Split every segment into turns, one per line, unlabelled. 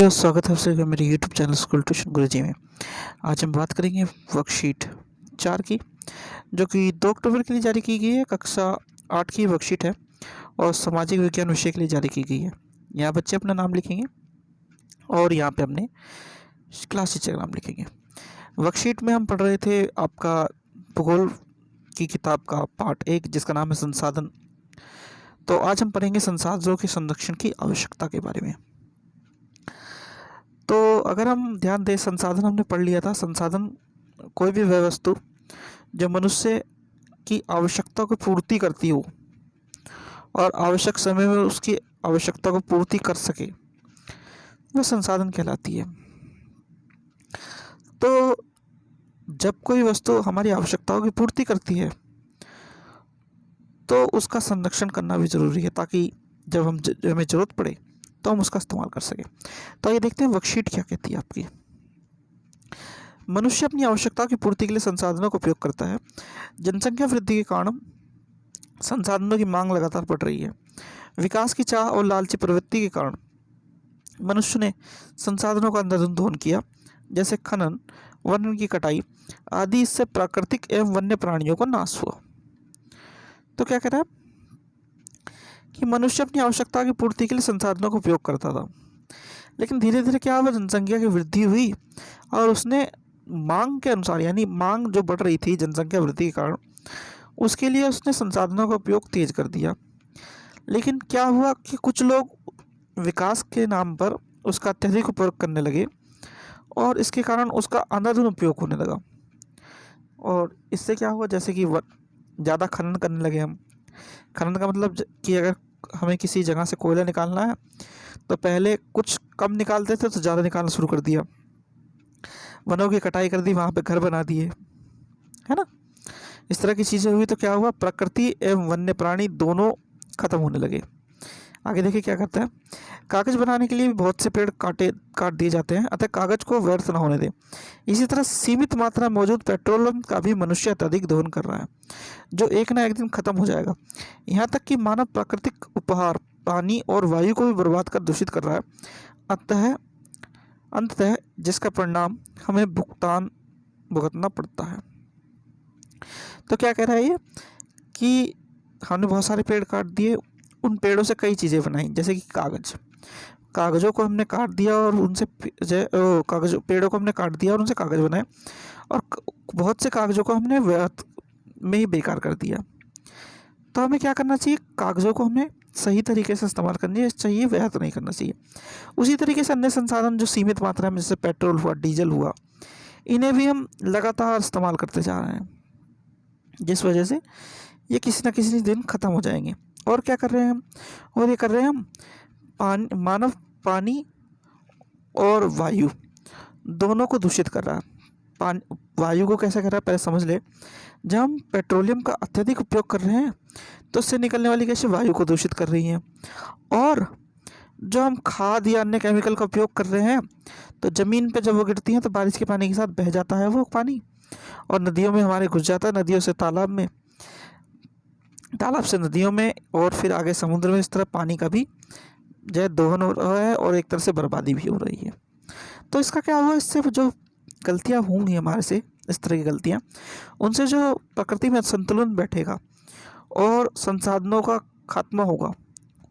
Hello, स्वागत है आप सभी का मेरे यूट्यूब चैनल स्कूल ट्यूशन गुरुजी में। आज हम बात करेंगे वर्कशीट 4 की, जो कि 2 अक्टूबर के लिए जारी की गई है। कक्षा 8 की वर्कशीट है और सामाजिक विज्ञान विषय के लिए जारी की गई है। यहाँ बच्चे अपना नाम लिखेंगे और यहाँ पे अपने क्लास टीचर का नाम लिखेंगे। वर्कशीट में हम पढ़ रहे थे आपका भूगोल की किताब का पार्ट 1, जिसका नाम है संसाधन। तो आज हम पढ़ेंगे संसाधनों के संरक्षण की आवश्यकता के बारे में। तो अगर हम ध्यान दें, संसाधन हमने पढ़ लिया था। संसाधन कोई भी वह वस्तु जो मनुष्य की आवश्यकता को पूर्ति करती हो और आवश्यक समय में उसकी आवश्यकता को पूर्ति कर सके, वह संसाधन कहलाती है। तो जब कोई वस्तु हमारी आवश्यकताओं की पूर्ति करती है तो उसका संरक्षण करना भी ज़रूरी है, ताकि जब हमें ज़रूरत पड़े तो हम उसका इस्तेमाल कर सकें। तो ये देखते हैं वर्कशीट क्या कहती है आपकी। मनुष्य अपनी आवश्यकता की पूर्ति के लिए संसाधनों का उपयोग करता है। जनसंख्या वृद्धि के कारण संसाधनों की मांग लगातार बढ़ रही है। विकास की चाह और लालची प्रवृत्ति के कारण मनुष्य ने संसाधनों का अंधाधुंध किया, जैसे खनन, वन की कटाई आदि। इससे प्राकृतिक एवं वन्य प्राणियों का नाश हुआ। तो क्या कह रहा है कि मनुष्य अपनी आवश्यकता की पूर्ति के लिए संसाधनों का उपयोग करता था, लेकिन धीरे धीरे क्या हुआ, जनसंख्या की वृद्धि हुई और उसने मांग के अनुसार, यानी मांग जो बढ़ रही थी जनसंख्या वृद्धि के कारण, उसके लिए उसने संसाधनों का उपयोग तेज कर दिया। लेकिन क्या हुआ कि कुछ लोग विकास के नाम पर उसका अत्यधिक उपयोग करने लगे और इसके कारण उसका अंधाधुंध उपयोग होने लगा। और इससे क्या हुआ, जैसे कि ज़्यादा खनन करने लगे हम। खनन का मतलब कि अगर हमें किसी जगह से कोयला निकालना है तो पहले कुछ कम निकालते थे तो ज़्यादा निकालना शुरू कर दिया। वनों की कटाई कर दी, वहाँ पे घर बना दिए, है ना। इस तरह की चीज़ें हुई तो क्या हुआ, प्रकृति एवं वन्य प्राणी दोनों खत्म होने लगे। आगे देखिए क्या करता है। कागज़ बनाने के लिए भी बहुत से पेड़ काट दिए जाते हैं, अतः कागज़ को व्यर्थ न होने दें। इसी तरह सीमित मात्रा में मौजूद पेट्रोलियम का भी मनुष्य अत्यधिक दोहन कर रहा है, जो एक ना एक दिन खत्म हो जाएगा। यहाँ तक कि मानव प्राकृतिक उपहार, पानी और वायु को भी बर्बाद कर दूषित कर रहा है। अंततः जिसका परिणाम हमें भुगतना पड़ता है। तो क्या कह रहा है ये कि हमने बहुत सारे पेड़ काट दिए, उन पेड़ों से कई चीज़ें बनाई, जैसे कि कागज़ों को हमने काट दिया और उनसे पेड़ों को हमने काट दिया और उनसे कागज़ बनाए, और बहुत से कागज़ों को हमने व्यर्थ में ही बेकार कर दिया। तो हमें क्या करना चाहिए, कागज़ों को हमें सही तरीके से इस्तेमाल करनी चाहिए, व्यर्थ नहीं करना चाहिए। उसी तरीके से अन्य संसाधन जो सीमित मात्रा में, जैसे पेट्रोल हुआ, डीजल हुआ, इन्हें भी हम लगातार इस्तेमाल करते जा रहे हैं, जिस वजह से ये किसी न किसी दिन ख़त्म हो जाएंगे। और क्या कर रहे हैं हम, और ये कर रहे हैं हम मानव पानी और वायु दोनों को दूषित कर रहा है। वायु को कैसे कर रहा है, पहले समझ ले। जब हम पेट्रोलियम का अत्यधिक उपयोग कर रहे हैं तो उससे निकलने वाली गैसें वायु को दूषित कर रही हैं, और जो हम खाद या अन्य केमिकल का उपयोग कर रहे हैं तो ज़मीन पे जब वो गिरती हैं तो बारिश के पानी के साथ बह जाता है वो पानी, और नदियों में हमारे घुस जाता है, नदियों से तालाब में, तालाब से नदियों में, और फिर आगे समुद्र में। इस तरह पानी का भी जो है दोहन हो रहा है और एक तरह से बर्बादी भी हो रही है। तो इसका क्या हुआ, इससे जो गलतियाँ होंगी हमारे से, इस तरह की गलतियाँ, उनसे जो प्रकृति में संतुलन बैठेगा और संसाधनों का खात्मा होगा,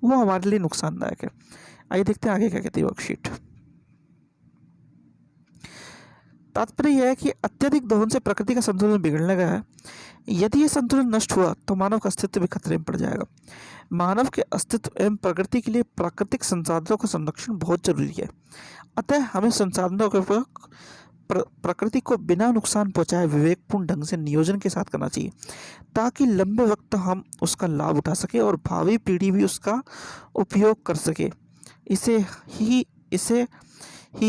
वो हमारे लिए नुकसानदायक है। आइए देखते हैं आगे क्या कहती है वर्कशीट। तात्पर्य यह है कि अत्यधिक दोहन से प्रकृति का संतुलन बिगड़ने लगा है। यदि यह संतुलन नष्ट हुआ तो मानव का अस्तित्व भी खतरे में पड़ जाएगा। मानव के अस्तित्व एवं प्रकृति के लिए प्राकृतिक संसाधनों का संरक्षण बहुत जरूरी है। अतः हमें संसाधनों का उपयोग प्रकृति को बिना नुकसान पहुंचाए विवेकपूर्ण ढंग से नियोजन के साथ करना चाहिए, ताकि लंबे वक्त हम उसका लाभ उठा सके और भावी पीढ़ी भी उसका उपयोग कर सके। इसे ही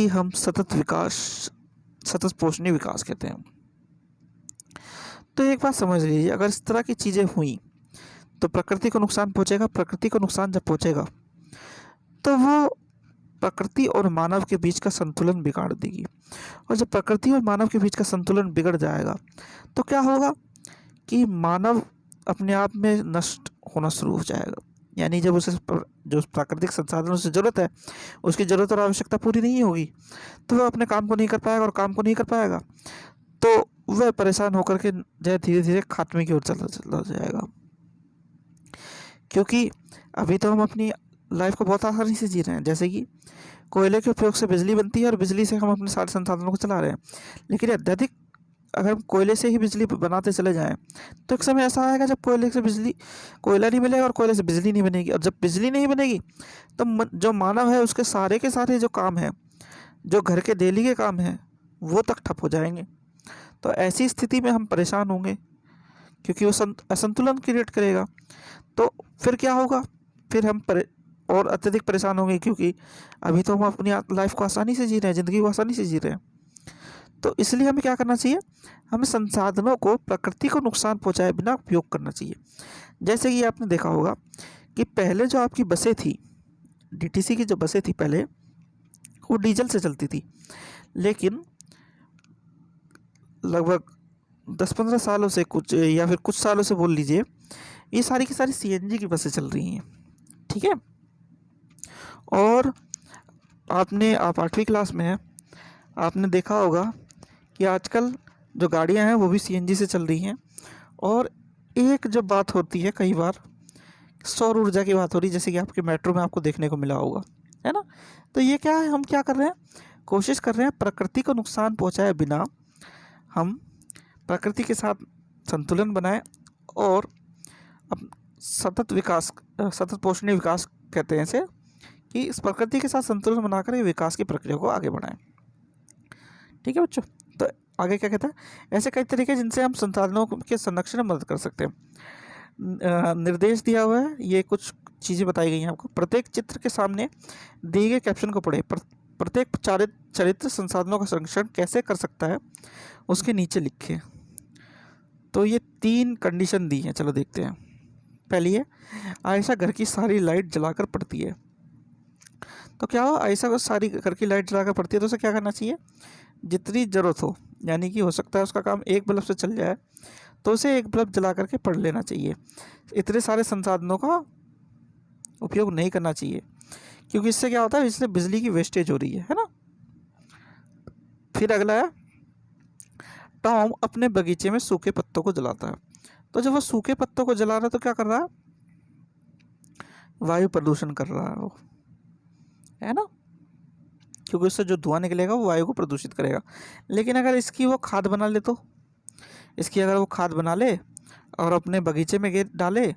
हम सतत पोषणीय विकास कहते हैं। तो एक बात समझ लीजिए, अगर इस तरह की चीज़ें हुई तो प्रकृति को नुकसान पहुंचेगा। प्रकृति को नुकसान जब पहुंचेगा तो वो प्रकृति और मानव के बीच का संतुलन बिगाड़ देगी, और जब प्रकृति और मानव के बीच का संतुलन बिगड़ जाएगा तो क्या होगा कि मानव अपने आप में नष्ट होना शुरू हो जाएगा। यानी जब उसे जो प्राकृतिक संसाधनों से ज़रूरत है, उसकी ज़रूरत और आवश्यकता पूरी नहीं होगी, तो वह अपने काम को नहीं कर पाएगा, और काम को नहीं कर पाएगा तो वह परेशान होकर के जो धीरे धीरे खात्मे की ओर चला जाएगा। क्योंकि अभी तो हम अपनी लाइफ को बहुत आसानी से जी रहे हैं, जैसे कि कोयले के उपयोग से बिजली बनती है और बिजली से हम अपने सारे संसाधनों को चला रहे हैं। लेकिन अत्यधिक अगर हम कोयले से ही बिजली बनाते चले जाएं तो एक समय ऐसा आएगा जब कोयला नहीं मिलेगा और कोयले से बिजली नहीं बनेगी, और जब बिजली नहीं बनेगी तो जो मानव है उसके सारे के सारे जो काम हैं, जो घर के डेली के काम हैं, वो तक ठप हो जाएंगे। तो ऐसी स्थिति में हम परेशान होंगे, क्योंकि वो असंतुलन क्रिएट करेगा। तो फिर क्या होगा, फिर हम और अत्यधिक परेशान होंगे, क्योंकि अभी तो हम अपनी लाइफ को आसानी से जी रहे हैं, ज़िंदगी को आसानी से जी रहे हैं। तो इसलिए हमें क्या करना चाहिए, हमें संसाधनों को प्रकृति को नुकसान पहुंचाए बिना उपयोग करना चाहिए। जैसे कि आपने देखा होगा कि पहले जो आपकी बसें थी, डीटीसी की जो बसें थी पहले, वो डीजल से चलती थी, लेकिन लगभग 10-15 सालों से या फिर कुछ सालों से बोल लीजिए, ये सारी की सारी सीएनजी की बसें चल रही हैं। ठीक है। और आप 8वीं क्लास में हैं, आपने देखा होगा कि आजकल जो गाड़ियां हैं वो भी सीएनजी से चल रही हैं। और एक जो बात होती है, कई बार सौर ऊर्जा की बात हो रही है, जैसे कि आपके मेट्रो में आपको देखने को मिला होगा, है ना। तो ये क्या है, हम क्या कर रहे हैं, कोशिश कर रहे हैं प्रकृति को नुकसान पहुंचाए बिना हम प्रकृति के साथ संतुलन बनाएं और सतत पोषणीय विकास कहते हैं इसे, कि इस प्रकृति के साथ संतुलन बनाकर विकास की प्रक्रिया को आगे बढ़ाएं। ठीक है बच्चों। तो आगे क्या कहता है, ऐसे कई तरीके जिनसे हम संसाधनों के संरक्षण में मदद कर सकते हैं। निर्देश दिया हुआ है, ये कुछ चीज़ें बताई गई हैं आपको। प्रत्येक चित्र के सामने दिए गए कैप्शन को पढ़े। प्रत्येक चरित्र संसाधनों का संरक्षण कैसे कर सकता है, उसके नीचे लिखे। तो ये 3 कंडीशन दी हैं, चलो देखते हैं। पहली है, आयशा घर की सारी लाइट जलाकर पढ़ती है। तो क्या हो, आयशा को सारी घर की लाइट जलाकर पढ़ती है, तो उसे क्या करना चाहिए, जितनी ज़रूरत हो, यानी कि हो सकता है उसका काम एक बल्ब से चल जाए, तो उसे एक बल्ब जला करके पढ़ लेना चाहिए। इतने सारे संसाधनों का उपयोग नहीं करना चाहिए, क्योंकि इससे क्या होता है, इससे बिजली की वेस्टेज हो रही है ना। फिर अगला है, टॉम अपने बगीचे में सूखे पत्तों को जलाता है। तो जब वो सूखे पत्तों को जला रहा है तो क्या कर रहा है, वायु प्रदूषण कर रहा है वो, है ना, क्योंकि उससे जो धुआं निकलेगा वो वायु को प्रदूषित करेगा। लेकिन अगर इसकी वो खाद बना ले, तो इसकी अगर वो खाद बना ले और अपने बगीचे में डाले,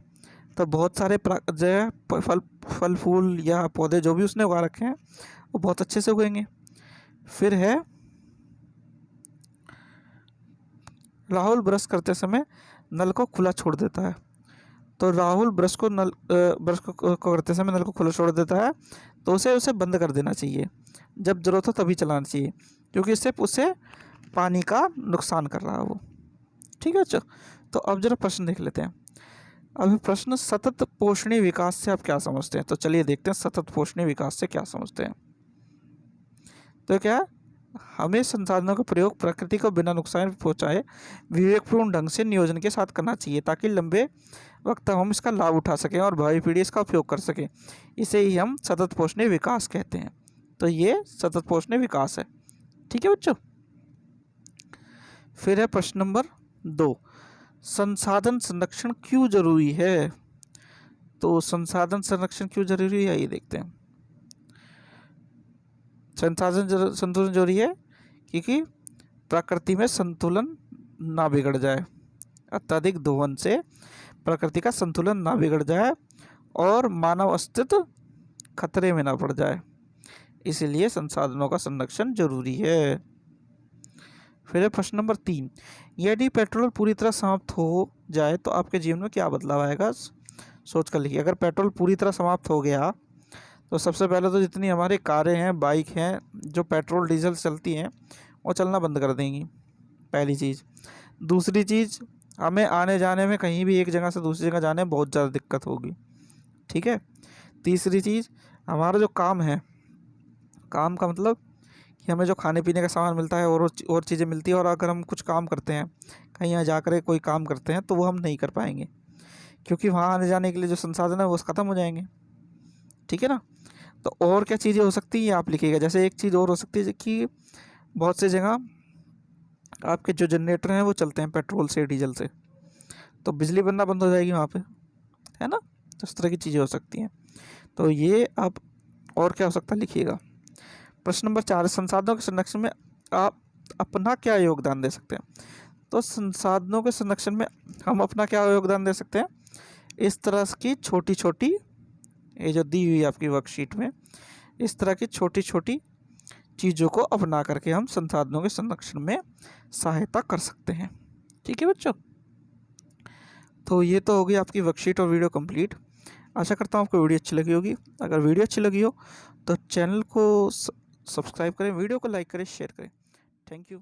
तो बहुत सारे जो फल फूल या पौधे जो भी उसने उगा रखे हैं वो बहुत अच्छे से उगेंगे। फिर है, राहुल ब्रश करते समय नल को खुला छोड़ देता है। तो राहुल ब्रश को करते समय नल को खुला छोड़ देता है, तो उसे बंद कर देना चाहिए, जब ज़रूरत हो तभी चलाना चाहिए, क्योंकि इससे उसे पानी का नुकसान कर रहा है वो। ठीक है बच्चों। तो अब जरा प्रश्न देख लेते हैं। अभी प्रश्न, सतत पोषणीय विकास से आप क्या समझते हैं। तो चलिए देखते हैं सतत पोषणीय विकास से क्या समझते हैं। तो क्या, हमें संसाधनों का प्रयोग प्रकृति को बिना नुकसान पहुंचाए विवेकपूर्ण ढंग से नियोजन के साथ करना चाहिए, ताकि लंबे वक्त तक हम इसका लाभ उठा सकें और भावी पीढ़ी इसका उपयोग कर सकें। इसे ही हम सतत पोषणीय विकास कहते हैं। तो ये सतत पोषणीय विकास है। ठीक है बच्चों। फिर है प्रश्न नंबर 2, संसाधन संरक्षण क्यों जरूरी है। तो संसाधन संरक्षण क्यों जरूरी है, ये देखते हैं। संसाधन संतुलन जरूरी है क्योंकि प्रकृति में संतुलन ना बिगड़ जाए, अत्यधिक दोहन से प्रकृति का संतुलन ना बिगड़ जाए और मानव अस्तित्व खतरे में ना पड़ जाए, इसलिए संसाधनों का संरक्षण जरूरी है। फिर है प्रश्न नंबर 3, यदि पेट्रोल पूरी तरह समाप्त हो जाए तो आपके जीवन में क्या बदलाव आएगा, सोच कर लिखिए। अगर पेट्रोल पूरी तरह समाप्त हो गया तो सबसे पहले तो जितनी हमारी कारें हैं, बाइक हैं, जो पेट्रोल डीजल चलती हैं, वो चलना बंद कर देंगी, पहली चीज़। दूसरी चीज़, हमें आने जाने में कहीं भी एक जगह से दूसरी जगह जाने में बहुत ज़्यादा दिक्कत होगी। ठीक है। तीसरी चीज़, हमारा जो काम है, काम का मतलब कि हमें जो खाने पीने का सामान मिलता है और चीज़ें मिलती है, और अगर हम कुछ काम करते हैं, कहीं यहाँ जाकर कोई काम करते हैं, तो वो हम नहीं कर पाएंगे, क्योंकि वहाँ आने जाने के लिए जो संसाधन है वो ख़त्म हो जाएंगे। ठीक है ना। तो और क्या चीज़ें हो सकती है आप लिखिएगा। जैसे एक चीज़ और हो सकती है कि बहुत सी जगह आपके जो जनरेटर हैं वो चलते हैं पेट्रोल से, डीजल से, तो बिजली बनना बंद हो जाएगी वहाँ पे, है ना। तो इस तरह की चीज़ें हो सकती हैं। तो ये आप और क्या हो सकता है लिखिएगा। प्रश्न नंबर 4, संसाधनों के संरक्षण में आप अपना क्या योगदान दे सकते हैं। तो संसाधनों के संरक्षण में हम अपना क्या योगदान दे सकते हैं, इस तरह की छोटी छोटी, ये जो दी हुई आपकी वर्कशीट में, इस तरह की छोटी छोटी चीज़ों को अपना करके हम संसाधनों के संरक्षण में सहायता कर सकते हैं। ठीक है बच्चों। तो ये तो होगी आपकी वर्कशीट और वीडियो कंप्लीट। आशा करता हूँ आपको वीडियो अच्छी लगी होगी। अगर वीडियो अच्छी लगी हो तो चैनल को सब्सक्राइब करें, वीडियो को लाइक करें, शेयर करें। Thank you.